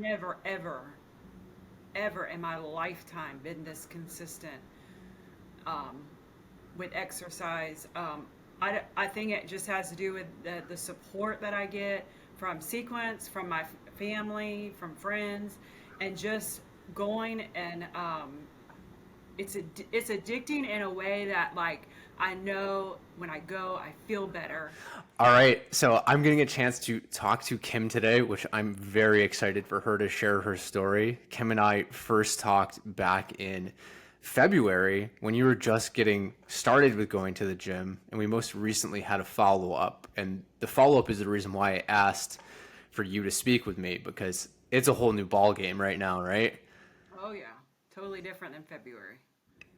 never, ever in my lifetime been this consistent um, with exercise. I think it just has to do with the support that I get from Sequence, from my family, from friends, and just going and it's addicting in a way that like I know when I go I feel better. All right, so I'm getting a chance to talk to Kim today, which I'm very excited for her to share her story. Kim and I first talked back in February when you were just getting started with going to the gym, and we most recently had a follow up. And the follow up is the reason why I asked for you to speak with me because it's a whole new ball game right now, right? Oh yeah, totally different than February.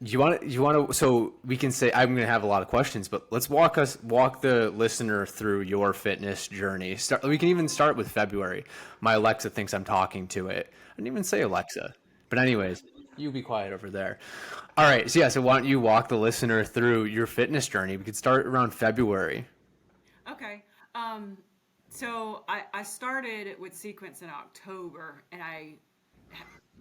You want to so we can say I'm going to have a lot of questions, but let's walk the listener through your fitness journey. We can even start with February. My Alexa thinks I'm talking to it. I didn't even say Alexa. But anyways, you be quiet over there. All right. So yeah, so why don't you walk the listener through your fitness journey? We could start around February. Okay. Um, so I started with Sequence in October, and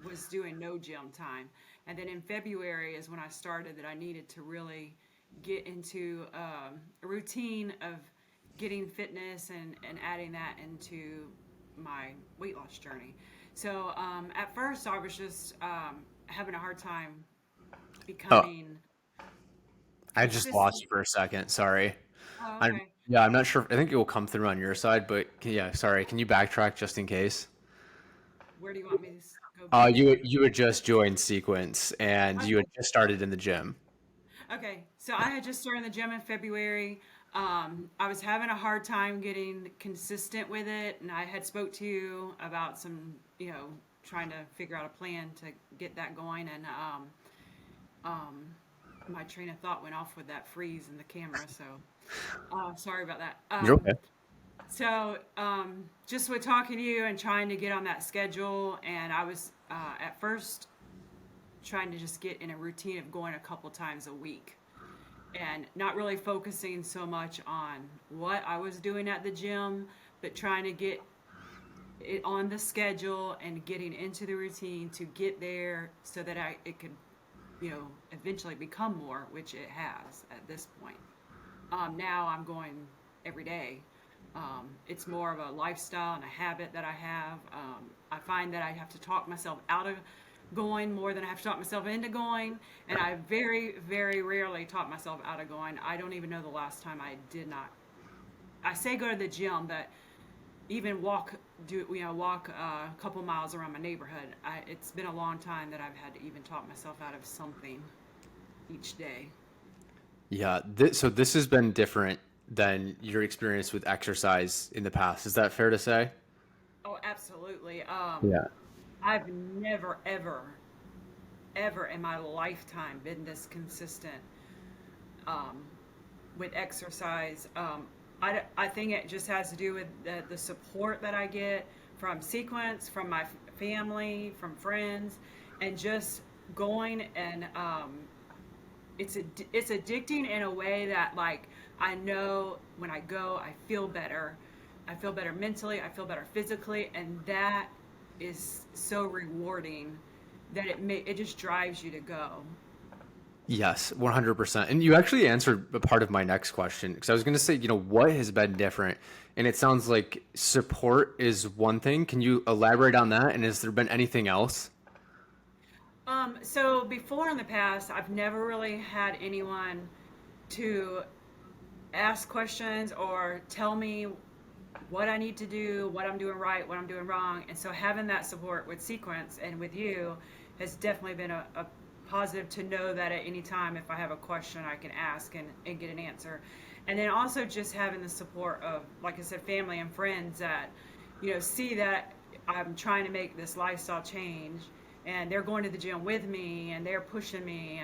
was doing no gym time. And then in February is when I started that I needed to really get into a routine of getting fitness and adding that into my weight loss journey. So at first, I was just having a hard time Oh, becoming I just lost consistent. you for a second. Sorry. Oh, I'm okay. yeah, I'm not sure. I think it will come through on your side, but yeah, sorry. Can you backtrack just in case? Where do you want me to go back to? You had just joined Sequence and you had Okay. just started in the gym. Okay, so I had just started the gym in February. I was having a hard time getting consistent with it, and I had spoke to you about some, trying to figure out a plan to get that going. And um, my train of thought went off with that freeze in the camera, so sorry about that. You're okay. Just with talking to you and trying to get on that schedule, and I was at first trying to just get in a routine of going a couple times a week and not really focusing so much on what I was doing at the gym, but trying to get it on the schedule and getting into the routine to get there so that it could, eventually become more, which it has at this point. Now I'm going every day. It's more of a lifestyle and a habit that I have. I find that I have to talk myself out of going more than I have to talk myself into going. And I very, very rarely talk myself out of going. I don't even know the last time I did not. I say go to the gym, but even walk a couple miles around my neighborhood. It's been a long time that I've had to even talk myself out of something each day. Yeah, so this has been different than your experience with exercise in the past. Is that fair to say? Oh, absolutely. Yeah. I've never, ever in my lifetime been this consistent um, with exercise. I think it just has to do with the support that I get from Sequence, from my family, from friends, and just going and it's addicting in a way that like I know when I go I feel better. I feel better mentally, I feel better physically, and that is so rewarding that it just drives you to go. Yes, 100%. And you actually answered a part of my next question because I was going to say, what has been different? And it sounds like support is one thing. Can you elaborate on that? And has there been anything else? So before in the past, I've never really had anyone to ask questions or tell me what I need to do, what I'm doing right, what I'm doing wrong. And so having that support with Sequence and with you has definitely been a positive to know that at any time if I have a question I can ask and get an answer. And then also just having the support of, like I said, family and friends that, see that I'm trying to make this lifestyle change and they're going to the gym with me and they're pushing me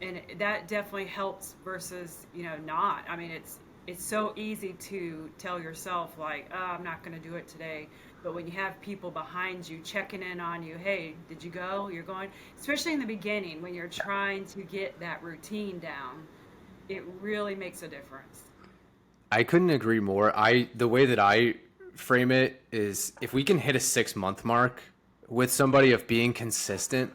and that definitely helps versus not. I mean it's so easy to tell yourself like, oh, I'm not going to do it today, but when you have people behind you checking in on you, hey, did you go, you're going, especially in the beginning when you're trying to get that routine down, it really makes a difference. I couldn't agree more. The way that I frame it is if we can hit a 6 month mark with somebody of being consistent,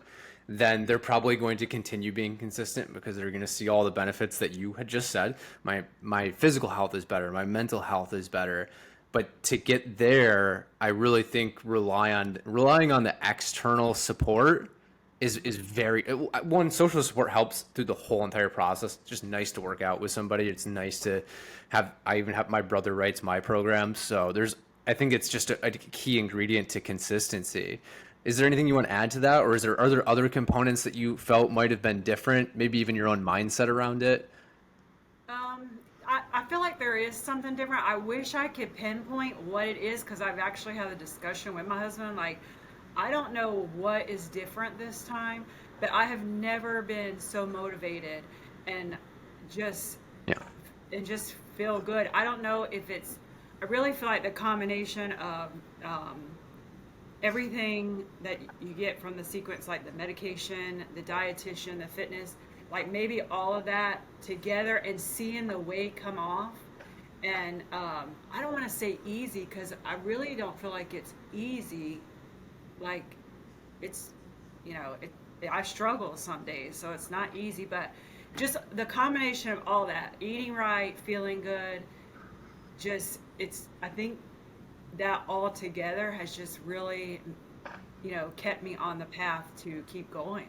then they're probably going to continue being consistent because they're going to see all the benefits that you had just said. My physical health is better, my mental health is better. But to get there, I really think relying on the external support is very one. Social support helps through the whole entire process. It's just nice to work out with somebody. It's nice to have. I even have my brother writes my program, so there's. I think it's just a key ingredient to consistency. Is there anything you want to add to that, or are there other components that you felt might have been different? Maybe even your own mindset around it. I feel like there is something different. I wish I could pinpoint what it is because I've actually had a discussion with my husband. Like, I don't know what is different this time, but I have never been so motivated and just Yeah. just feel good. I don't know if it's. I really feel like the combination of everything that you get from the sequence, like the medication, the dietitian, the fitness, like maybe all of that together and seeing the weight come off. And I don't want to say easy because I really don't feel like it's easy. Like it's, I struggle some days, so it's not easy, but just the combination of all that, eating right, feeling good, I think that all together has just really, kept me on the path to keep going.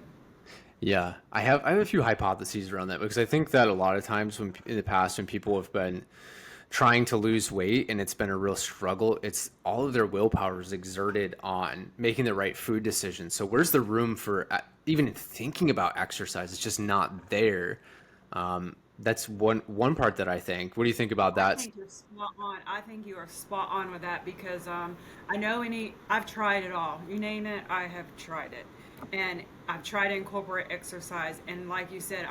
Yeah, I have a few hypotheses around that because I think that a lot of times when in the past when people have been trying to lose weight and it's been a real struggle, it's all of their willpower is exerted on making the right food decisions. So where's the room for even thinking about exercise? It's just not there. That's one part that I think. What do you think about I that? think you're spot on. I think you are spot on with that because I know I've tried it all. You name it, I have tried it. And I've tried to incorporate exercise. And like you said,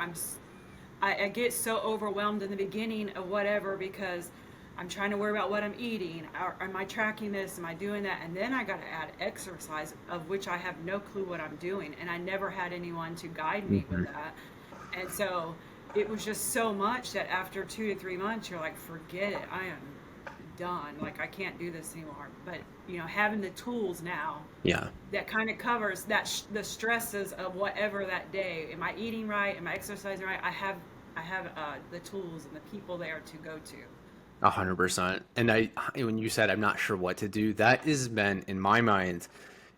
I get so overwhelmed in the beginning of whatever because I'm trying to worry about what I'm eating. Am I tracking this? Am I doing that? And then I got to add exercise, of which I have no clue what I'm doing. And I never had anyone to guide me with that. And so it was just so much that after 2 to 3 months, you're like, forget it. I am done. Like, I can't do this anymore. But, having the tools now Yeah. that kind of covers the stresses of whatever that day. Am I eating right? Am I exercising right? I have the tools and the people there to go to. 100%. And when you said I'm not sure what to do, that has been in my mind.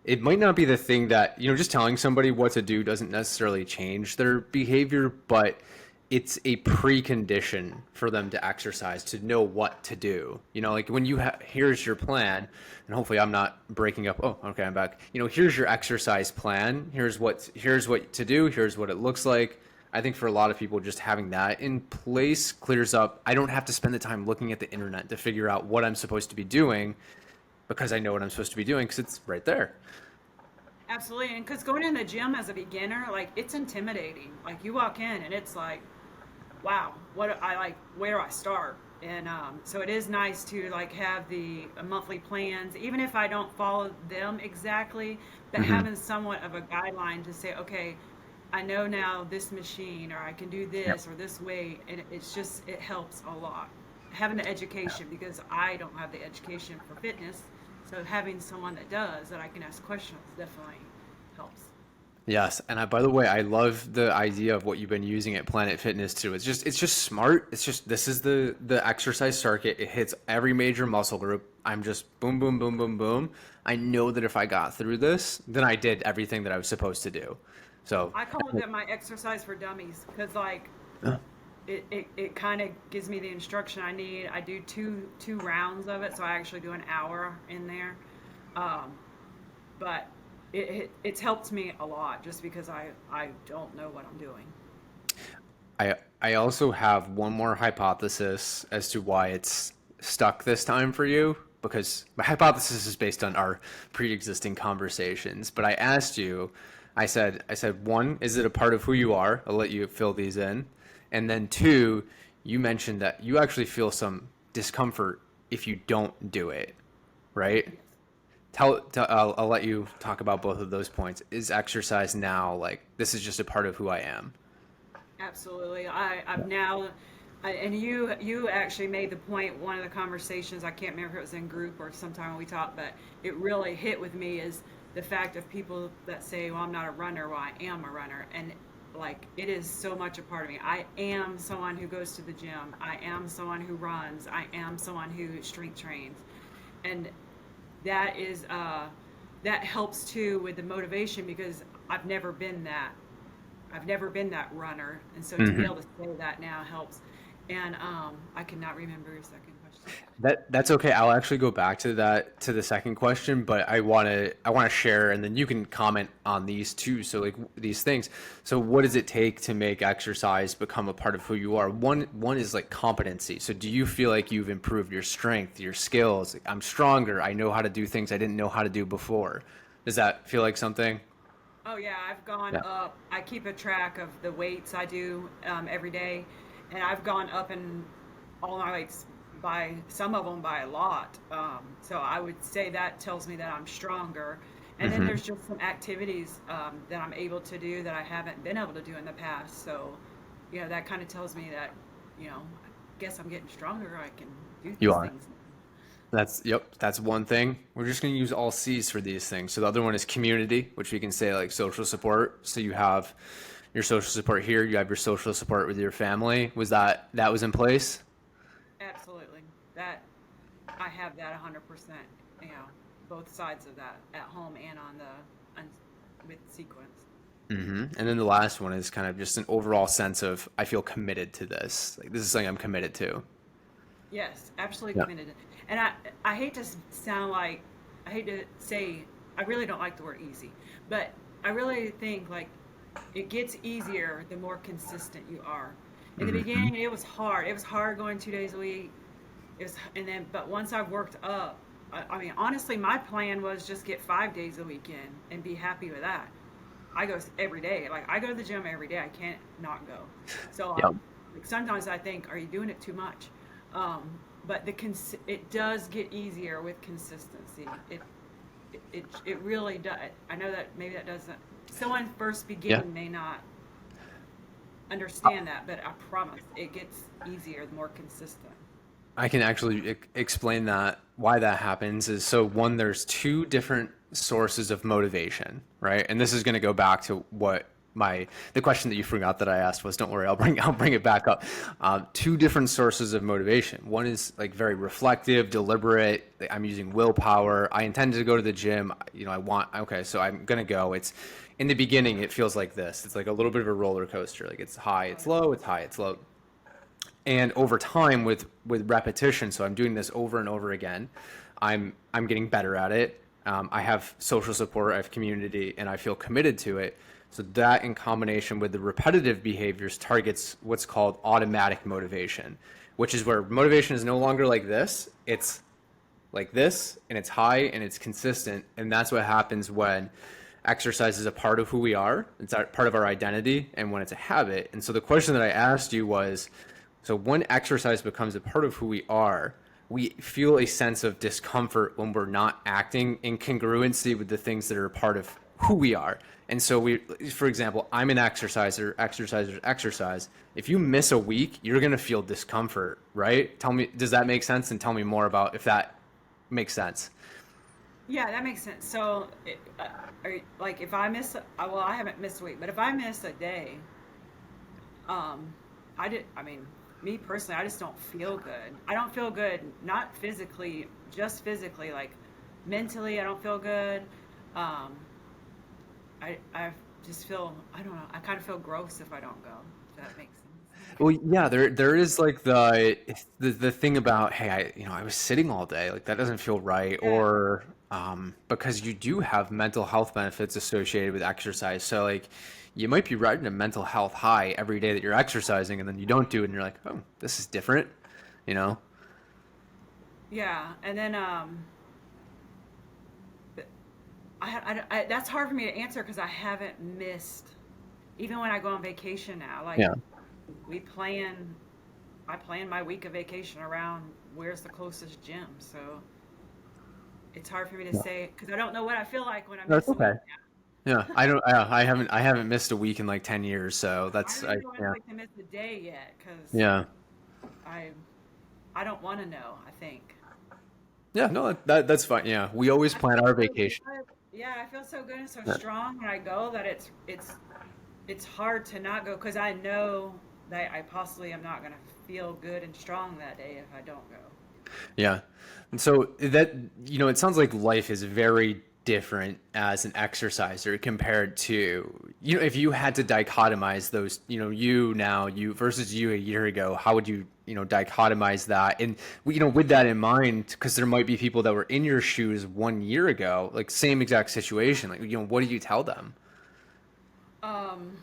It might not be the thing that, just telling somebody what to do doesn't necessarily change their behavior, but it's a precondition for them to exercise to know what to do. Like when here's your plan, and hopefully I'm not breaking up. Oh, okay, I'm back. Here's your exercise plan. Here's what to do. Here's what it looks like. I think for a lot of people, just having that in place clears up. I don't have to spend the time looking at the internet to figure out what I'm supposed to be doing because I know what I'm supposed to be doing because it's right there. Absolutely. And because going in the gym as a beginner, like it's intimidating. Like you walk in and it's like, wow, where do I start? And so it is nice to like have the monthly plans, even if I don't follow them exactly, but Hmm. having somewhat of a guideline to say, okay, I know now this machine, or I can do Yep. this or this way, and it helps a lot. Having the education because I don't have the education for fitness, so having someone that does that I can ask questions definitely helps. Yes, and by the way, I love the idea of what you've been using at Planet Fitness too. It's just smart. It's just this is the exercise circuit. It hits every major muscle group. I'm just boom, boom, boom, boom, boom. I know that if I got through this, then I did everything that I was supposed to do. So, I call it my exercise for dummies because like uh, it kind of gives me the instruction I need. I do two rounds of it, so I actually do an hour in there. Um, but it's helped me a lot just because I don't know what I'm doing. I also have one more hypothesis as to why it's stuck this time for you because my hypothesis is based on our pre-existing conversations. But I asked you, I said one, is it a part of who you are? I'll let you fill these in. And then two, you mentioned that you actually feel some discomfort if you don't do it, right? Yes. I'll let you talk about both of those points. Is exercise now like this is just a part of who I am? Absolutely. I've now And you actually made the point, one of the conversations, I can't remember if it was in group or sometime when we talked, but it really hit with me is the fact of people that say, well, I'm not a runner. Well, I am a runner. And like, it is so much a part of me. I am someone who goes to the gym. I am someone who runs. I am someone who strength trains. And that is, that helps too with the motivation because I've never been that. I've never been that runner, and so to be Hmm. able to say that now helps. And I cannot remember your second question. That's okay. I'll actually go back to that to the second question, but I want to share, and then you can comment on these too. So like these things. So what does it take to make exercise become a part of who you are? One is like competency. So do you feel like you've improved your strength, your skills? Like, I'm stronger. I know how to do things I didn't know how to do before. Does that feel like something? Oh yeah, I've gone Yeah. up. I keep a track of the weights I do every day, and I've gone up in all my weights by some of them by a lot. So I would say that tells me that I'm stronger. And then Hmm. there's just some activities that I'm able to do that I haven't been able to do in the past. So, that kind of tells me that, I guess I'm getting stronger. I can do You these are. things. That's one thing. We're just going to use all C's for these things. So the other one is community, which we can say like social support. So you have your social support here, you have your social support with your family. Was that was in place? Absolutely. That I have that 100%, both sides of that at home and with sequence. And then the last one is kind of just an overall sense of I feel committed to this. Like this is something I'm committed to. Yes, absolutely Yeah. committed. And I hate to sound like, I hate to say, I really don't like the word easy, but I really think like it gets easier the more consistent you are. In the Hmm. beginning, it was hard. It was hard going 2 days a week. But once I've worked up, I mean, honestly, my plan was just get 5 days a week in and be happy with that. I go every day. Like I go to the gym every day. I can't not go. So Yeah. like sometimes I think, are you doing it too much? But it does get easier with consistency. It really does. I know that maybe that doesn't. Someone first Yeah. beginning may not understand that, but I promise it gets easier the more consistent. I can actually explain that why that happens is so one, there's two different sources of motivation, right? And this is going to go back to what the question that you forgot that I asked was, don't worry, I'll bring it back up. Two different sources of motivation. One is like very reflective, deliberate. Like, I'm using willpower. I intended to go to the gym. I want, okay, so I'm going to go. It's in the beginning, it feels like this. It's like a little bit of a roller coaster. Like it's high, it's Right. low, it's high, it's low, and over time with repetition, so I'm doing this over and over again, I'm getting better at it. I have social support, I have community, and I feel committed to it. So that in combination with the repetitive behaviors targets what's called automatic motivation, which is where motivation is no longer like this, it's like this, and it's high and it's consistent. And that's what happens when exercise is a part of who we are. It's part of our identity, and when it's a habit. And so the question that I asked you was, so when exercise becomes a part of who we are, we feel a sense of discomfort when we're not acting in congruency with the things that are a part of who we are. And so for example, I'm an exerciser, exercise. If you miss a week, you're going to feel discomfort, right? Tell me, does that make sense? And tell me more about if that makes sense. Yeah, that makes sense. So, like if I miss, well, I haven't missed a week, but if I miss a day, um, I did. I mean, me personally, I just don't feel good. I don't feel good, not physically, just physically. Like mentally, I don't feel good. Um, I just feel. I don't know. I kind of feel gross if I don't go. If that makes sense. Well, yeah, there is like the thing about, hey, I was sitting all day, like that doesn't feel right, Yeah. or because you do have mental health benefits associated with exercise. So like you might be riding a mental health high every day that you're exercising, and then you don't do it, and you're like, oh, this is different, you know? Yeah, and then but that's hard for me to answer because I haven't missed. Even when I go on vacation now, like Yeah. we plan I plan my week of vacation around where's the closest gym. So it's hard for me to Yeah. say because I don't know what I feel like when I That's miss a okay. week. Yeah, I don't. I haven't missed a week in like 10 years, so I that's really don't yeah, like to miss a day yet because yeah. I I don't want to know, I think. Yeah, no, that's fine. Yeah, we always I plan feel our so vacation. good. Yeah, I feel so good and so strong when I go that it's hard to not go because I know that I possibly am not going to feel good and strong that day if I don't go. Yeah. And so that, it sounds like life is very different as an exerciser compared to, if you had to dichotomize those, you now, you versus you a year ago, how would you, dichotomize that? And, with that in mind, because there might be people that were in your shoes 1 year ago, like same exact situation, like, what do you tell them? Um,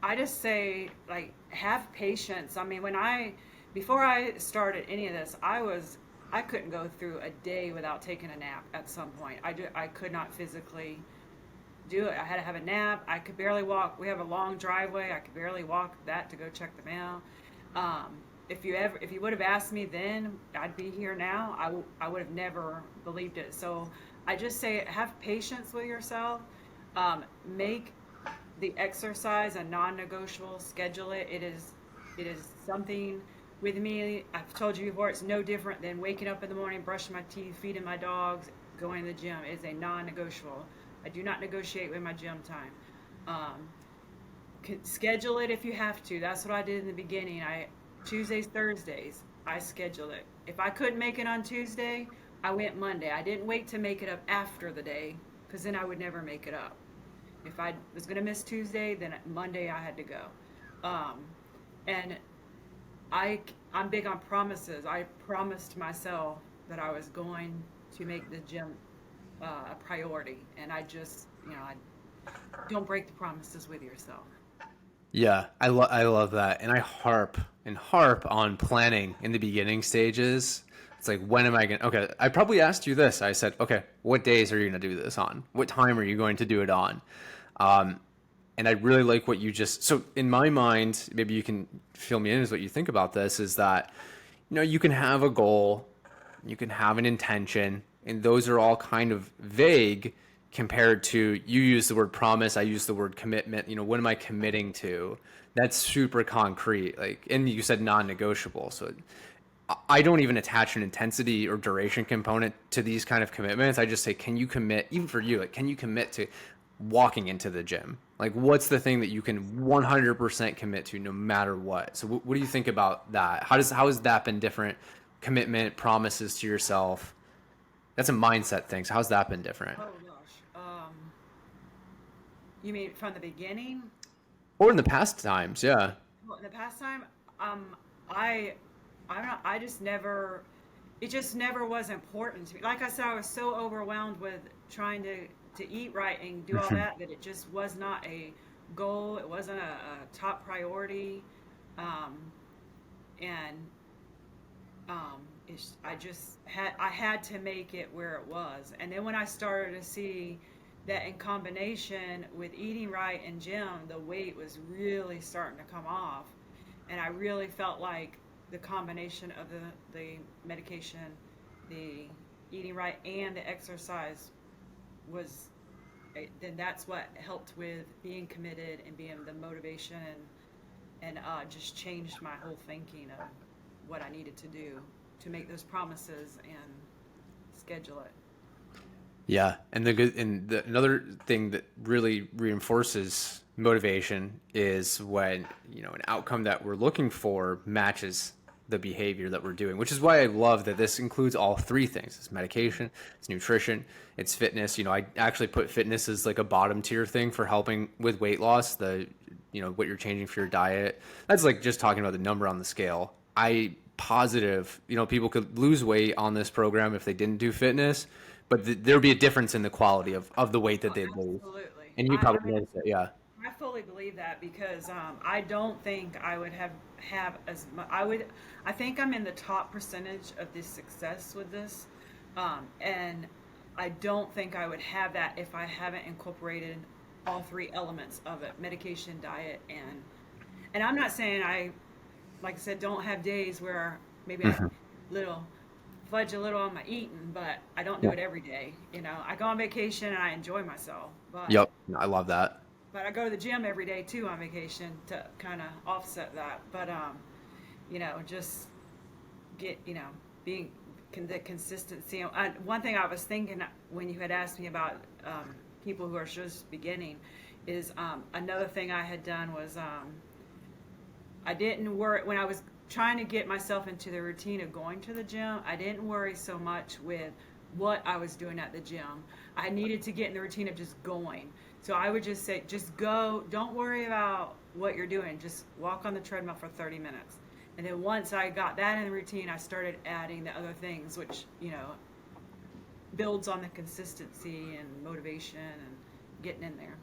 I just say like have patience. I mean, before I started any of this, I couldn't go through a day without taking a nap at some point. I could not physically do it. I had to have a nap. I could barely walk. We have a long driveway. I could barely walk that to go check the mail. If you would have asked me then, I'd be here now. I would have never believed it. So I just say have patience with yourself. Make the exercise a non-negotiable. Schedule it. It is something with me. I've told you before. It's no different than waking up in the morning, brushing my teeth, feeding my dogs, going to the gym. It is a non-negotiable. I do not negotiate with my gym time. Um, Schedule it if you have to. That's what I did in the beginning. I Tuesdays, Thursdays, I scheduled it. If I couldn't make it on Tuesday, I went Monday. I didn't wait to make it up after the day because then I would never make it up. If I was going to miss Tuesday, then Monday I had to go. Um, and I'm big on promises. I promised myself that I was going to make the gym a priority, and I just I don't break the promises with yourself. Yeah, I love that, and I harp and harp on planning in the beginning stages. It's like, when am I going? Okay, I probably asked you this. I said, okay, what days are you going to do this on? What time are you going to do it on? Um, and I really like what you just. So in my mind, maybe you can fill me in as what you think about this. Is that you can have a goal, you can have an intention, and those are all kind of vague compared to, you use the word promise, I use the word commitment. What am I committing to? That's super concrete. Like, and you said non-negotiable. So I don't even attach an intensity or duration component to these kind of commitments. I just say, can you commit, even for you, like, can you commit to walking into the gym? Like, what's the thing that you can 100% commit to no matter what? So what do you think about that? How has that been different? Commitment, promises to yourself. That's a mindset thing. So how's that been different? Oh gosh. You mean from the beginning? Or in the past times, yeah. Well, in the past time, um, I, I'm not. I just never. It just never was important to me. Like I said, I was so overwhelmed with trying to eat right and do all that that it just was not a goal. It wasn't a top priority, um, and I had to make it where it was. And then when I started to see that in combination with eating right and gym, the weight was really starting to come off, and I really felt like the combination of the medication, the eating right, and the exercise was then that's what helped with being committed and being the motivation and just changed my whole thinking of what I needed to do to make those promises and schedule it. Yeah, and another thing that really reinforces motivation is when an outcome that we're looking for matches the behavior that we're doing, which is why I love that this includes all three things: it's medication, it's nutrition, it's fitness. I actually put fitness as like a bottom tier thing for helping with weight loss. What you're changing for your diet. That's like just talking about the number on the scale. I positive, people could lose weight on this program if they didn't do fitness, but there'd be a difference in the quality of the weight that Oh, they'd lose. absolutely. And you I probably mean, noticed it, yeah. I fully believe that because I don't think I would have as much. I think I'm in the top percentage of this success with this, and I don't think I would have that if I haven't incorporated all three elements of it: medication, diet, and I'm not saying like I said, don't have days where maybe I little fudge a little on my eating, but I don't do Yeah. it every day. I go on vacation and I enjoy myself, Yep, I love that. but I go to the gym every day too on vacation to kind of offset that. But just get, being the consistency. One thing I was thinking when you had asked me about people who are just beginning is another thing I had done was I didn't worry when I was trying to get myself into the routine of going to the gym. I didn't worry so much with what I was doing at the gym. I needed to get in the routine of just going. So I would just say, just go. Don't worry about what you're doing. Just walk on the treadmill for 30 minutes. And then once I got that in the routine, I started adding the other things, which, builds on the consistency and motivation and getting in there.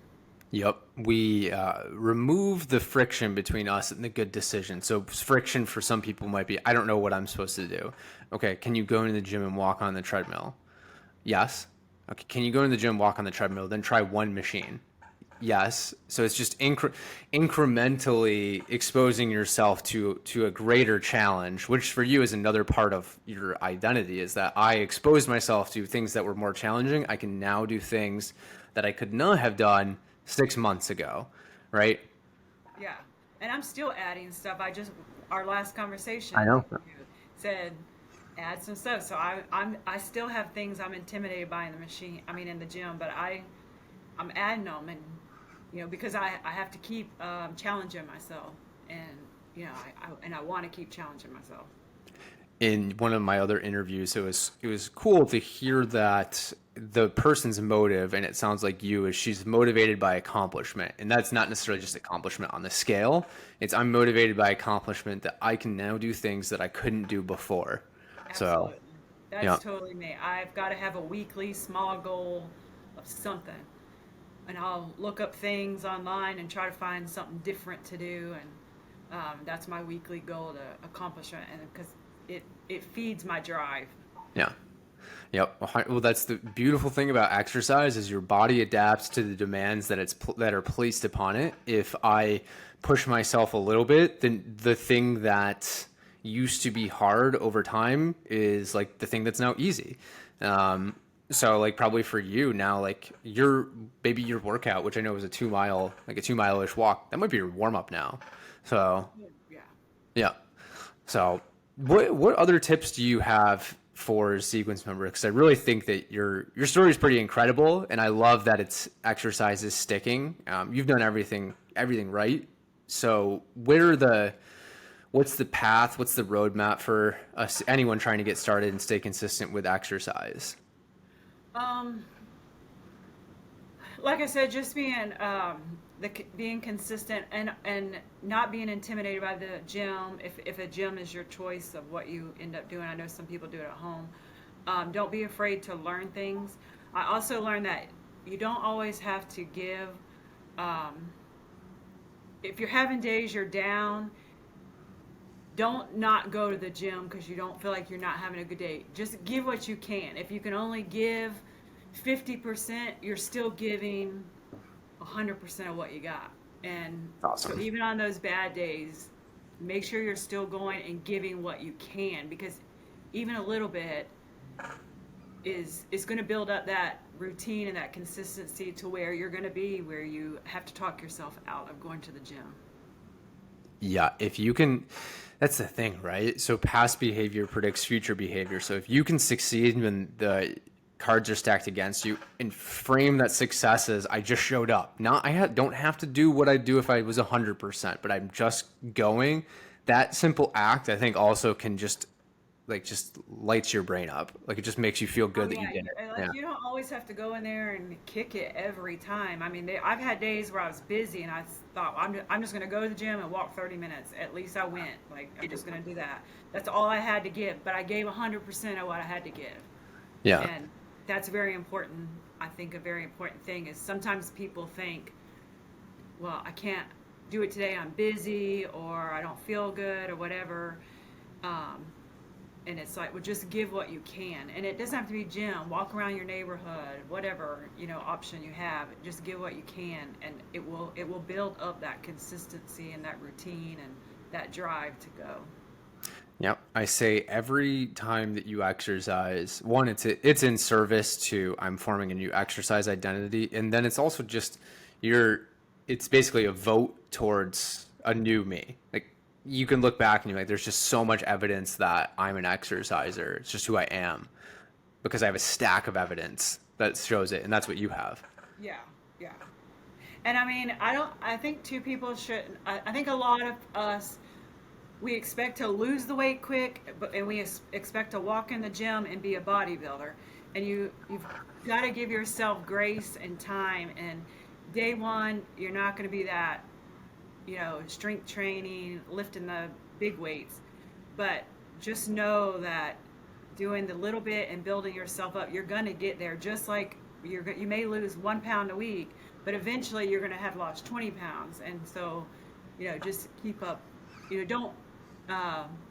Yep. We remove the friction between us and the good decision. So friction for some people might be, I don't know what I'm supposed to do. Okay, can you go into the gym and walk on the treadmill? Yes. Okay, can you go into the gym, walk on the treadmill, then try one machine? Yes. So it's just incrementally exposing yourself to a greater challenge, which for you is another part of your identity, is that I exposed myself to things that were more challenging. I can now do things that I could not have done 6 months ago, right? Yeah. And I'm still adding stuff. Our last conversation I know. said, add some stuff. So I still have things I'm intimidated by in the machine. I mean, in the gym, but I'm adding them, and because I have to keep challenging myself, and I want to keep challenging myself. In one of my other interviews, it was cool to hear that the person's motive, and it sounds like you, is she's motivated by accomplishment, and that's not necessarily just accomplishment on the scale. It's I'm motivated by accomplishment that I can now do things that I couldn't do before. So, Absolutely. That's yeah. totally me. I've got to have a weekly small goal of something. And I'll look up things online and try to find something different to do. And that's my weekly goal to accomplish it. And because it feeds my drive. Yeah. Yep. Well, that's the beautiful thing about exercise is your body adapts to the demands that are placed upon it. If I push myself a little bit, then the thing that used to be hard over time is like the thing that's now easy. So like probably for you now, like your workout, which I know is a 2-mile-ish walk, that might be your warm up now. So Yeah. yeah. So what other tips do you have for sequence members? Because I really think that your story is pretty incredible, and I love that it's exercise is sticking. You've done everything right. So what's the path? What's the roadmap for anyone trying to get started and stay consistent with exercise? Um, like I said, just being consistent and not being intimidated by the gym. If a gym is your choice of what you end up doing, I know some people do it at home. Don't be afraid to learn things. I also learned that you don't always have to give. Um, if you're having days you're down, don't not go to the gym because you don't feel like you're not having a good day. Just give what you can. If you can only give 50%, you're still giving 100% of what you got. And so Awesome. even on those bad days, make sure you're still going and giving what you can, because even a little bit is going to build up that routine and that consistency to where you're going to be where you have to talk yourself out of going to the gym. Yeah, if you can, that's the thing, right? So past behavior predicts future behavior. So if you can succeed when the cards are stacked against you and frame that success as I just showed up. Not don't have to do what I'd do if I was 100%, but I'm just going. That simple act, I think, also can just lights your brain up. Like it just makes you feel Oh good that you yeah, did it. like Yeah. you don't always have to go in there and kick it every time. I mean, I've had days where I was busy and I thought I'm just going to go to the gym and walk 30 minutes. At least I went. Like I'm just going to do that. That's all I had to give, but I gave 100% of what I had to give, Yeah. and that's very important. I think a very important thing is sometimes people think, well, I can't do it today. I'm busy or I don't feel good or whatever. Um, and it's like, well, just give what you can, and it doesn't have to be gym. Walk around your neighborhood, whatever option you have. Just give what you can, and it will build up that consistency and that routine and that drive to go. Yep. I say every time that you exercise, one, it's in service to I'm forming a new exercise identity, and then it's also just you're it's basically a vote towards a new me. Like you can look back and you're like, there's just so much evidence that I'm an exerciser. It's just who I am because I have a stack of evidence that shows it, and that's what you have. Yeah, yeah. And I mean, I think two people should, I think a lot of us, we expect to lose the weight quick, and we expect to walk in the gym and be a bodybuilder. And you've got to give yourself grace and time. And day one, you're not going to be that, strength training, lifting the big weights. But just know that doing the little bit and building yourself up, you're going to get there. Just like you may lose 1 pound a week, but eventually you're going to have lost 20 pounds. And so, just keep up. Don't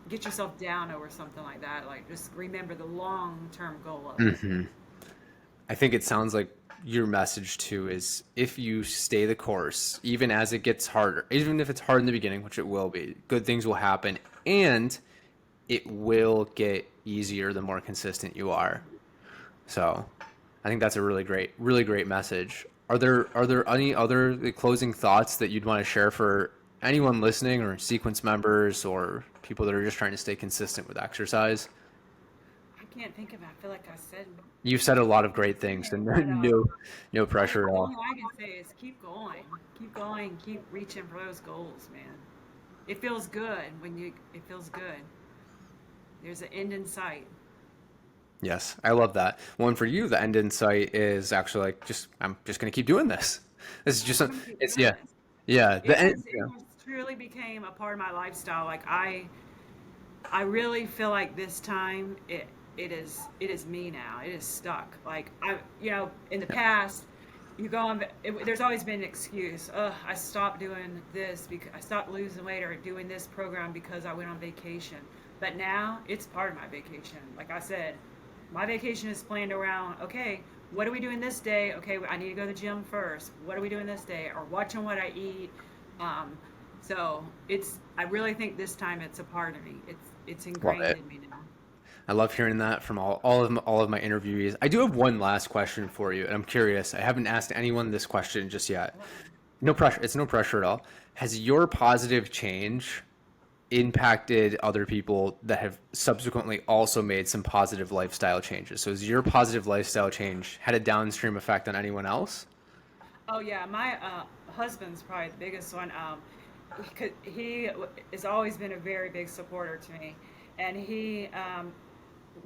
get yourself down over something like that. Like, just remember the long-term goal of it. I think it sounds like your message too is if you stay the course, even as it gets harder, even if it's hard in the beginning, which it will be, good things will happen, and it will get easier the more consistent you are. So I think that's a really great message. Are there any other closing thoughts that you'd want to share for anyone listening, or Sequence members, or people that are just trying to stay consistent with exercise? I can't think of it. I feel like I said You've said a lot of great things, and but no pressure at the all. only I can say is keep going, keep reaching for those goals, man. It feels good it feels good. There's an end in sight. Yes, I love that. One for you, the end in sight is actually like I'm just gonna keep doing this. This is just I'm gonna keep it's doing yeah, this. yeah. The end. It Yeah. has truly became a part of my lifestyle. Like I really feel like this time it is me now. It is stuck. Like in the past, you go on. There's always been an excuse. I stopped doing this because I stopped losing weight or doing this program because I went on vacation. But now it's part of my vacation. Like I said, my vacation is planned around. Okay, what are we doing this day? Okay, I need to go to the gym first. What are we doing this day? Or watching what I eat. Um, so I really think this time it's a part of me. It's Love ingrained it. in me now. I love hearing that from all of my interviewees. I do have one last question for you, and I'm curious. I haven't asked anyone this question just yet. No pressure. It's no pressure at all. Has your positive change impacted other people that have subsequently also made some positive lifestyle changes? So has your positive lifestyle change had a downstream effect on anyone else? Oh yeah, my husband's probably the biggest one. He has always been a very big supporter to me, and he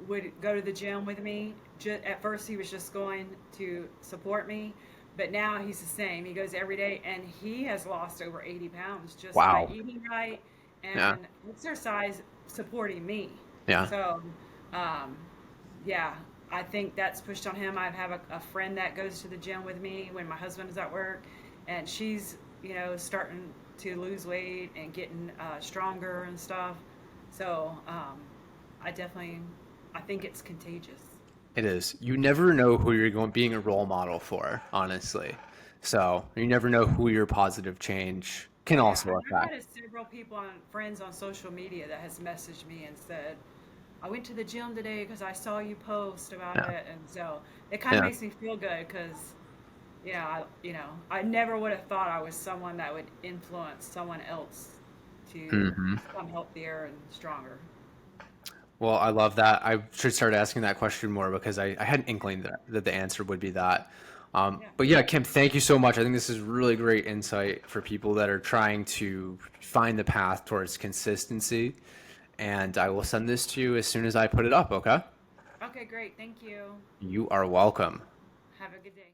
would go to the gym with me. At first, he was just going to support me, but now he's the same. He goes every day, and he has lost over 80 pounds just by Wow. eating right Yeah. and exercise, supporting me. Yeah. So, um, yeah, I think that's pushed on him. I have a friend that goes to the gym with me when my husband is at work, and she's starting to lose weight and getting stronger and stuff. So I definitely, I think it's contagious. It is. You never know who you're going being a role model for, honestly. So you never know who your positive change can Yeah, also and I've affect. had several people friends on social media that has messaged me and said, "I went to the gym today because I saw you post about Yeah. it," and so it kind of Yeah. makes me feel good because I never would have thought I was someone that would influence someone else to Hmm. become healthier and stronger. Well, I love that. I should start asking that question more because I had an inkling that the answer would be that. Yeah. But yeah, Kim, thank you so much. I think this is really great insight for people that are trying to find the path towards consistency. And I will send this to you as soon as I put it up, okay? Okay, great. Thank you. You are welcome. Have a good day.